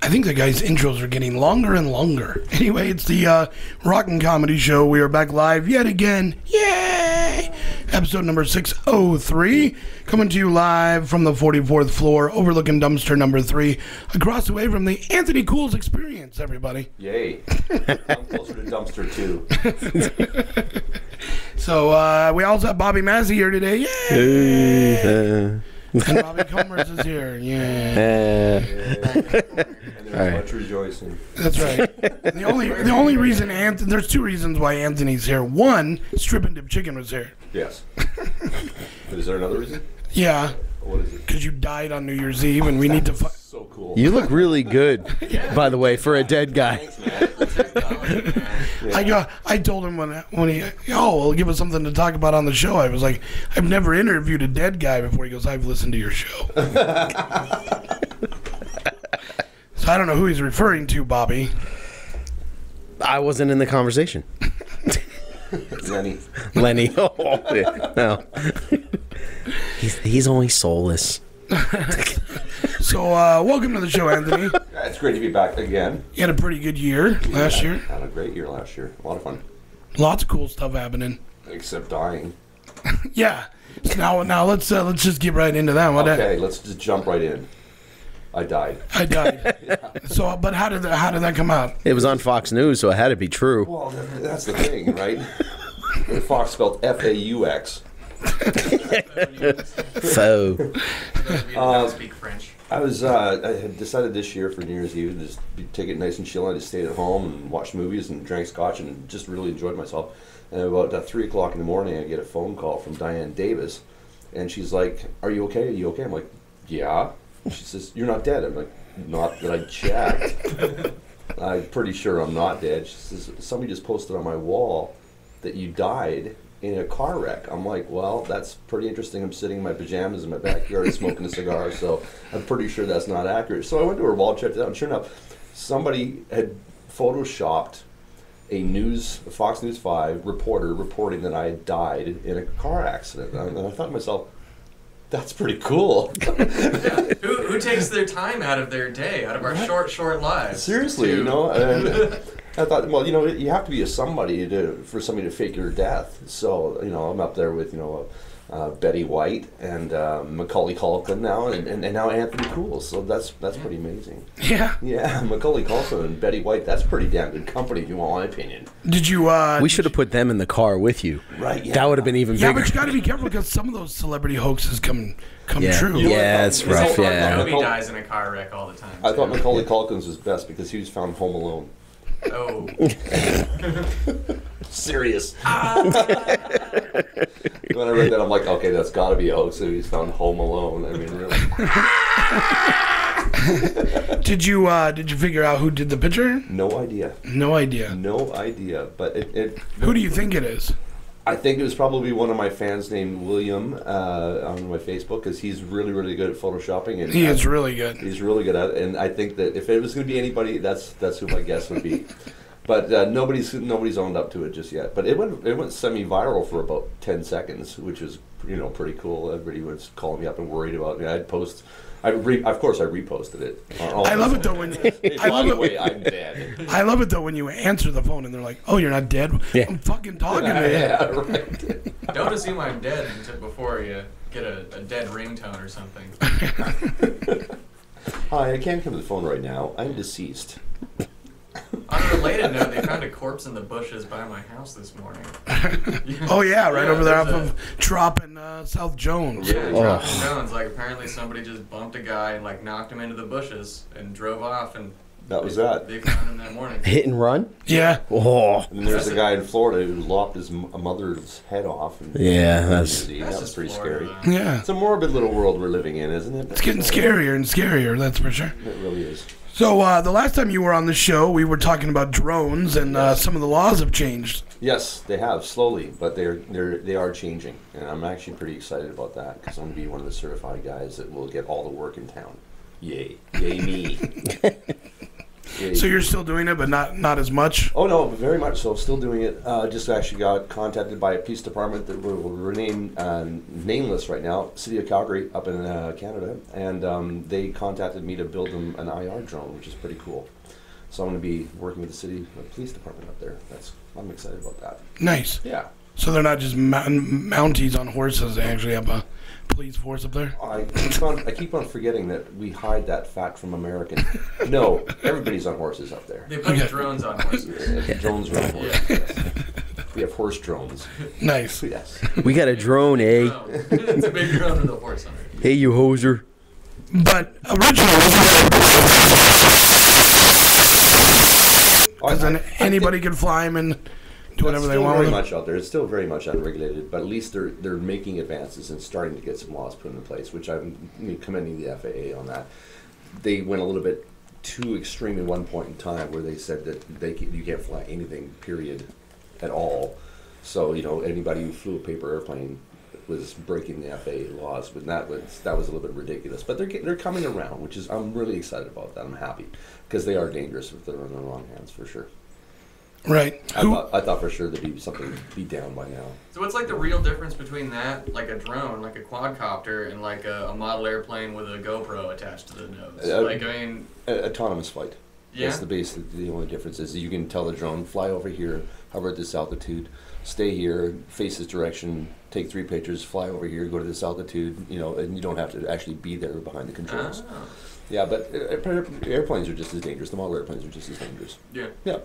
I think the guy's intros are getting longer and longer. Anyway, it's the Rock and Comedy Show. We are back live yet again. Yay! Episode number 603. Coming to you live from the 44th floor, overlooking dumpster number 3, across the way from the Anthony Cools experience, everybody. Yay. I'm closer to dumpster 2. So, we also have Bobby Massey here today. Yay! And Robbie Comers is here. Yeah. And there's much rejoicing. That's right. The only reason there's 2 reasons why Anthony's here. One, Strip and Dip Chicken was here. Yes. Is there another reason? Yeah. What is it? Because you died on New Year's Eve, and we need to. So cool. You look really good, by the way, for a dead guy. Thanks, man. I told him when he well, give us something to talk about on the show. I was like, I've never interviewed a dead guy before. He goes, I've listened to your show. So I don't know who he's referring to, Bobby. I wasn't in the conversation. Lenny. Oh, yeah. No. He's only soulless. So, welcome to the show, Anthony. It's great to be back again. You had a pretty good year last year. Had a great year last year. A lot of fun. Lots of cool stuff happening. Except dying. Yeah. So now let's just get right into that. Okay, let's just jump right in. I died. Yeah. So, but how did that come out? It was on Fox News, so it had to be true. Well, that's the thing, right? Fox spelled F-A-U-X. So, speak French. I had decided this year for New Year's Eve to just take it nice and chill. I just stayed at home and watched movies and drank scotch and just really enjoyed myself. And about 3 o'clock in the morning, I get a phone call from Diane Davis, and she's like, "Are you okay? Are you okay?" I'm like, "Yeah." She says, "You're not dead." I'm like, "Not that I checked." I'm pretty sure I'm not dead. She says, "Somebody just posted on my wall that you died in a car wreck." I'm like, well, that's pretty interesting. I'm sitting in my pajamas in my backyard smoking a cigar, so I'm pretty sure that's not accurate. So I went to her wall, checked it out, and sure enough, somebody had photoshopped a Fox News 5 reporter reporting that I had died in a car accident. And I thought to myself, that's pretty cool. Yeah. Who takes their time out of their day, out of our short lives? Seriously, you know? And I thought, well, you know, you have to be somebody for somebody to fake your death. So, you know, I'm up there with, Betty White and Macaulay Culkin now, and now Anthony Cools. So that's pretty amazing. Yeah. Yeah, Macaulay Culkin and Betty White, that's pretty damn good company, if you want my opinion. Did you? we should have put them in the car with you. Right, yeah. That would have been even bigger. Yeah, but you got to be careful because some of those celebrity hoaxes come true. Yeah, it's rough, yeah. Nobody dies in a car wreck all the time. I thought Macaulay Culkin's was best because he was found home alone. Oh. Serious. When I read that, I'm like, okay, that's got to be a hoax. So he's found home alone. I mean, really. Did you figure out who did the picture? No idea. No idea. No idea. But Who do you think it is? I think it was probably one of my fans named William on my Facebook because he's really, really good at photoshopping. And He is really good. He's really good at it, and I think that if it was going to be anybody, that's who my guess would be. But nobody's owned up to it just yet. But it went semi-viral for about 10 seconds, which is pretty cool. Everybody was calling me up and worried about me. Of course, I reposted it. I love it though when I'm dead. I love it though when you answer the phone and they're like, "Oh, you're not dead? Yeah. I'm fucking talking to you." Yeah, right. Don't assume I'm dead before you get a dead ringtone or something. Hi, I can't come to the phone right now. I'm deceased. On a related note, they found a corpse in the bushes by my house this morning. Oh yeah, right over there off there's of Trop and South Jones. Yeah, Trop and Jones. Like apparently somebody just bumped a guy and like knocked him into the bushes and drove off, and That was that. They found him that morning. Hit and run? Yeah. Oh. And there's a guy in Florida who lopped his mother's head off. And yeah, that was pretty scary. Yeah. It's a morbid little world we're living in, isn't it? It's getting scarier and scarier, that's for sure. It really is. So the last time you were on the show, we were talking about drones, and some of the laws have changed. Yes, they have slowly, but they are changing, and I'm actually pretty excited about that because I'm going to be one of the certified guys that will get all the work in town. Yay, yay me! So you're still doing it, but not as much? Oh, no, very much so. Still doing it. Just actually got contacted by a police department that will remain nameless right now, City of Calgary up in Canada. And they contacted me to build them an IR drone, which is pretty cool. So I'm going to be working with the city police department up there. I'm excited about that. Nice. Yeah. So they're not just mounties on horses. They actually have a police force up there? I keep on forgetting that we hide that fact from Americans. No, everybody's on horses up there. They put drones on horses. Drones are on horses. Yes. We have horse drones. Nice. Yes. We got a drone, eh? No, it's a big drone with a horse on it. Hey, you hoser. But originally, because then anybody can fly them and do whatever they want with very them. much out there. It's still very much unregulated, but at least they're making advances and starting to get some laws put into place, which I'm commending the FAA on that. They went a little bit too extreme at one point in time where they said that you can't fly anything, period, at all. So, anybody who flew a paper airplane was breaking the FAA laws, but that was a little bit ridiculous. But they're coming around, which is, I'm really excited about that. I'm happy because they are dangerous if they're in the wrong hands, for sure. Right. I thought for sure there'd be something be down by now. So what's like the real difference between that, like a drone, like a quadcopter, and like a model airplane with a GoPro attached to the nose? Autonomous flight. Yeah. That's the only difference is you can tell the drone, fly over here, hover at this altitude, stay here, face this direction, take 3 pictures, fly over here, go to this altitude, and you don't have to actually be there behind the controls. Oh. Yeah, but airplanes are just as dangerous. The model airplanes are just as dangerous. Yeah. Yeah.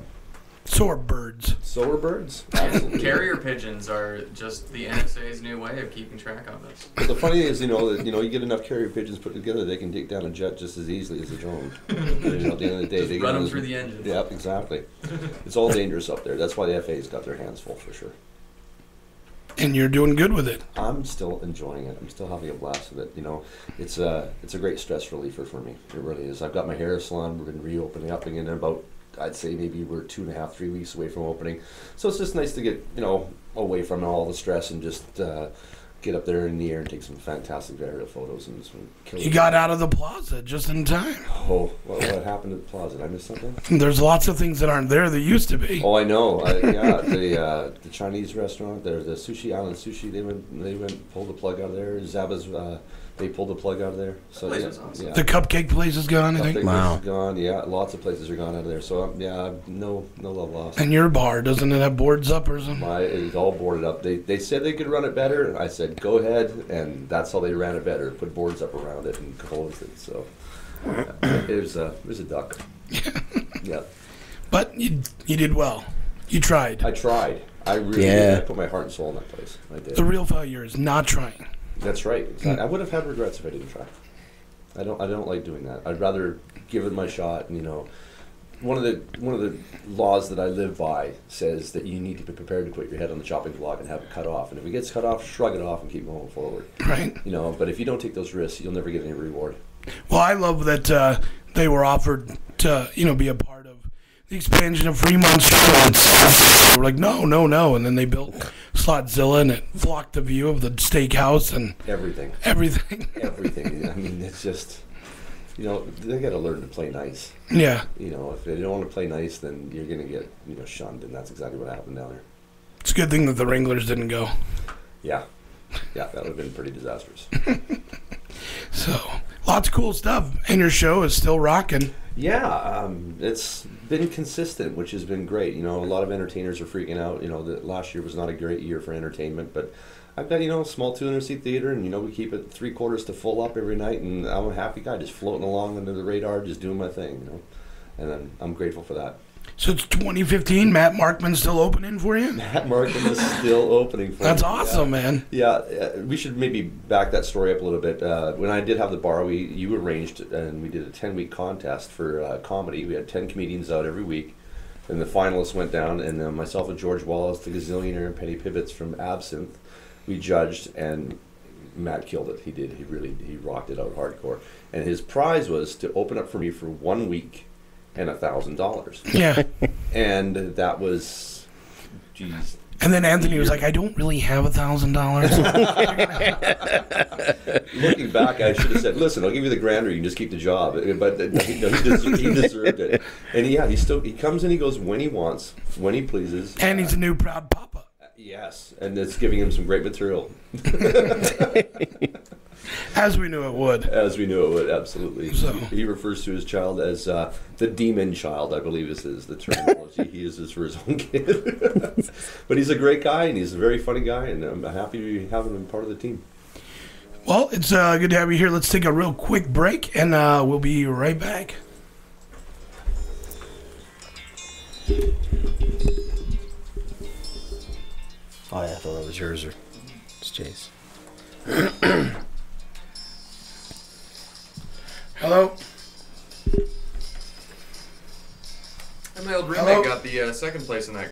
So are birds. So are birds. Absolutely. Carrier pigeons are just the NSA's new way of keeping track on this. But the funny is, that you get enough carrier pigeons put together, they can take down a jet just as easily as a drone. At the end of the day, Just run them through the engines. Yeah, exactly. It's all dangerous up there. That's why the FAA's got their hands full for sure. And you're doing good with it. I'm still enjoying it. I'm still having a blast with it. It's a great stress reliever for me. It really is. I've got my hair salon. We've been reopening up again in about, I'd say maybe we're 2.5, 3 weeks away from opening. So it's just nice to get, away from all the stress and just get up there in the air and take some fantastic aerial photos and just kill it. You got out of the plaza just in time. Oh, what happened at the plaza? Did I miss something? There's lots of things that aren't there that used to be. Oh, I know. The Chinese restaurant there, the Sushi Island Sushi, they went pulled the plug out of there. Zaba's, they pulled the plug out of there. So That place was awesome. yeah. The cupcake place is gone, I think. Cupcake Wow. place is gone. Yeah, lots of places are gone out of there. So no love lost. And your bar, doesn't it have boards up or something? It is all boarded up. They said they could run it better. I said go ahead, and that's how they ran it better. Put boards up around it and closed it. So it was a duck. Yeah. But you did well. You tried. I tried. I really did. I put my heart and soul in that place. I did. The real failure is not trying. That's right. Exactly. I would have had regrets if I didn't try. I don't like doing that. I'd rather give it my shot. And, one of the laws that I live by says that you need to be prepared to put your head on the chopping block and have it cut off. And if it gets cut off, shrug it off and keep going forward. Right. But if you don't take those risks, you'll never get any reward. Well, I love that they were offered to, be a part of the expansion of Fremont's show. They were like, no. And then they built Slotzilla, and it blocked the view of the steakhouse and Everything. everything. Everything. I mean, it's just, they got to learn to play nice. Yeah. If they don't want to play nice, then you're going to get, shunned, and that's exactly what happened down there. It's a good thing that the Wranglers didn't go. Yeah. Yeah, that would have been pretty disastrous. So, lots of cool stuff. And your show is still rocking. Yeah, it's been consistent, which has been great. A lot of entertainers are freaking out. That last year was not a great year for entertainment, but I've got, a small 200-seat theater, and, we keep it 3/4 to full up every night, and I'm a happy guy, just floating along under the radar, just doing my thing, and I'm grateful for that. So it's 2015. Matt Markman's still opening for you? Matt Markham is still opening for That's me. awesome, man. Yeah, we should maybe back that story up a little bit. When I did have the bar, you arranged, and we did a 10-week contest for comedy. We had 10 comedians out every week, and the finalists went down, and myself and George Wallace, the Gazillionaire, and Penny Pivots from Absinthe, we judged, and Matt killed it. He did. He rocked it out hardcore. And his prize was to open up for me for 1 week and $1,000. Yeah. And that was, geez, And then Anthony was like, I don't really have $1,000. Looking back, I should have said, listen, I'll give you the grand or you can just keep the job. But he deserved it. And he comes and he goes when he wants, when he pleases. And he's a new proud papa. Yes, and it's giving him some great material. As we knew it would. As we knew it would, absolutely. So. He refers to his child as the demon child, I believe is the terminology he uses for his own kid. But he's a great guy, and he's a very funny guy, and I'm happy to have him part of the team. Well, it's good to have you here. Let's take a real quick break, and we'll be right back. Oh, yeah, I thought that was yours or it's Jay's. Hello? And my old Hello? roommate got the second place in that